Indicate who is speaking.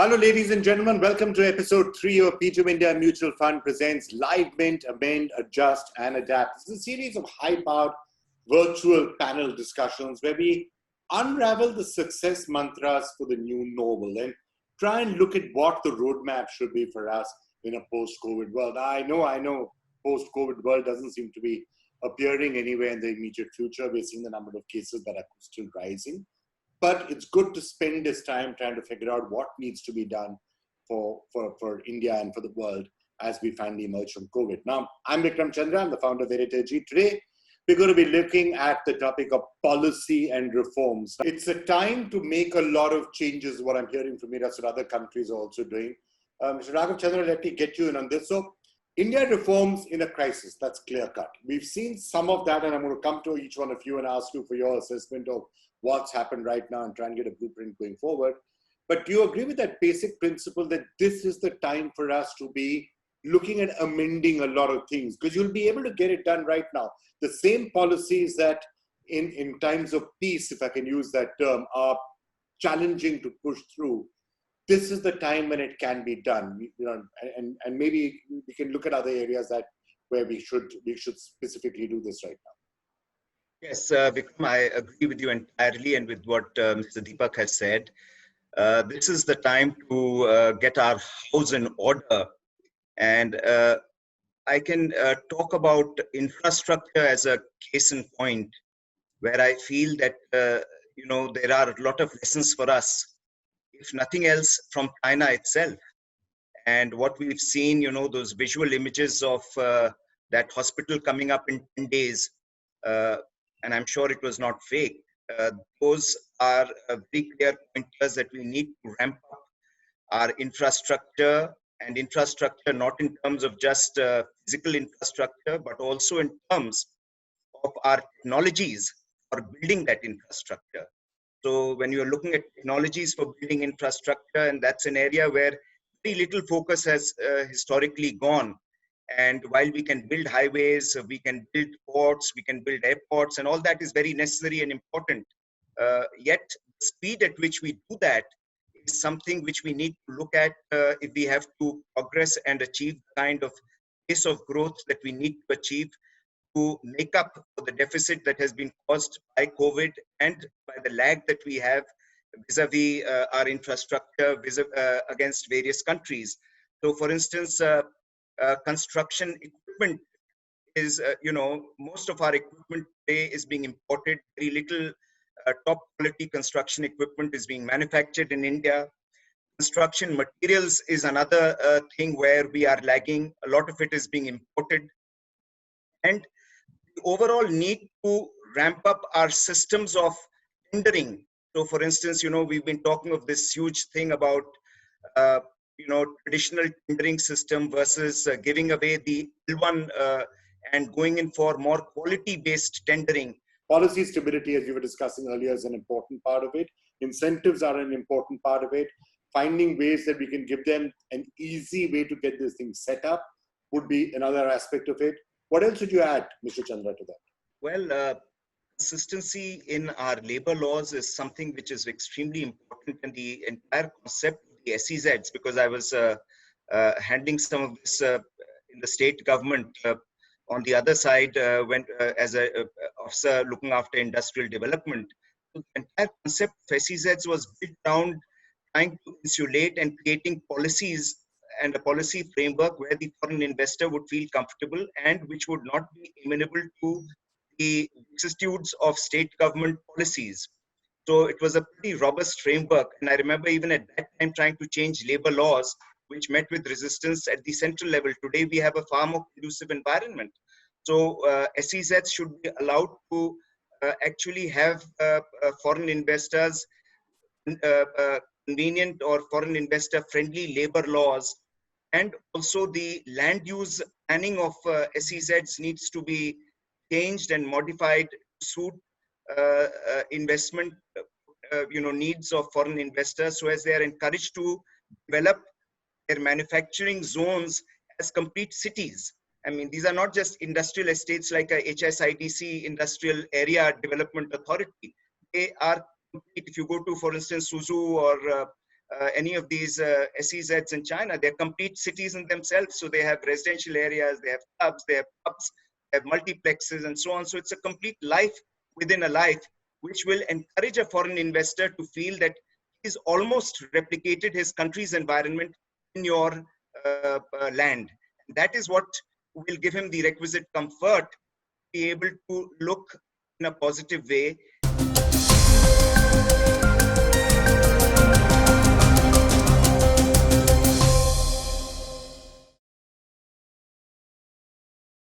Speaker 1: Hello, ladies and gentlemen. Welcome to episode 3 of P2 India Mutual Fund presents Live Mint, Amend, Adjust, and Adapt. This is a series of high-powered virtual panel discussions where we unravel the success mantras for the new normal and try and look at what the roadmap should be for us in a post-COVID world. I know, post-COVID world doesn't seem to be appearing anywhere in the immediate future. We're seeing the number of cases that are still rising. But it's good to spend this time trying to figure out what needs to be done for India and for the world as we finally emerge from COVID. Now, I'm Raghav Chandra. I'm the founder of Veritagy. Today, we're going to be looking at the topic of policy and reforms. It's a time to make a lot of changes, what I'm hearing from you. That's what other countries are also doing. Mr. Raghav Chandra, let me get you in on this. So, India reforms in a crisis, that's clear cut. We've seen some of that, and I'm going to come to each one of you and ask you for your assessment of what's happened right now and try and get a blueprint going forward. But do you agree with that basic principle that this is the time for us to be looking at amending a lot of things? Because you'll be able to get it done right now. The same policies that in times of peace, if I can use that term, are challenging to push through. This is the time when it can be done, and maybe we can look at other areas where we should specifically do this right now.
Speaker 2: Yes, Vikram, I agree with you entirely and with what Mr. Deepak has said. This is the time to get our house in order. And I can talk about infrastructure as a case in point, where I feel that, there are a lot of lessons for us, if nothing else, from China itself. And what we've seen, those visual images of that hospital coming up in 10 days, and I'm sure it was not fake. Those are very clear pointers that we need to ramp up our infrastructure, and infrastructure not in terms of just physical infrastructure, but also in terms of our technologies for building that infrastructure. So when you're looking at technologies for building infrastructure, and that's an area where very little focus has historically gone. And while we can build highways, we can build ports, we can build airports, and all that is very necessary and important. Yet, the speed at which we do that is something which we need to look at if we have to progress and achieve the kind of pace of growth that we need to achieve to make up for the deficit that has been caused by COVID and by the lag that we have vis-a-vis our infrastructure against various countries. So, for instance, construction equipment is, most of our equipment today is being imported. Very little top quality construction equipment is being manufactured in India. Construction materials is another thing where we are lagging. A lot of it is being imported. And the overall need to ramp up our systems of tendering. So, for instance, we've been talking of this huge thing about traditional tendering system versus giving away the L1 and going in for more quality-based tendering.
Speaker 1: Policy stability, as you were discussing earlier, is an important part of it. Incentives are an important part of it. Finding ways that we can give them an easy way to get this thing set up would be another aspect of it. What else would you add, Mr. Chandra, to that?
Speaker 2: Well, consistency in our labor laws is something which is extremely important, and the entire concept of the SEZs, because I was handling some of this in the state government on the other side as an officer looking after industrial development. So the entire concept of SEZs was built around trying to insulate and creating policies and a policy framework where the foreign investor would feel comfortable and which would not be amenable to the vicissitudes of state government policies. So it was a pretty robust framework. And I remember even at that time trying to change labor laws, which met with resistance at the central level. Today, we have a far more conducive environment. So SEZs should be allowed to actually have foreign investors convenient or foreign investor friendly labor laws. And also the land use planning of SEZs needs to be changed and modified to suit investment needs of foreign investors, so as they are encouraged to develop their manufacturing zones as complete cities. I mean, these are not just industrial estates like a HSIDC, Industrial Area Development Authority. They are complete. If you go to, for instance, Suzhou or any of these SEZs in China. They're complete cities in themselves. So they have residential areas, they have clubs, they have pubs, they have multiplexes, and so on. So it's a complete life within a life, which will encourage a foreign investor to feel that he's almost replicated his country's environment in your land. That is what will give him the requisite comfort to be able to look in a positive way.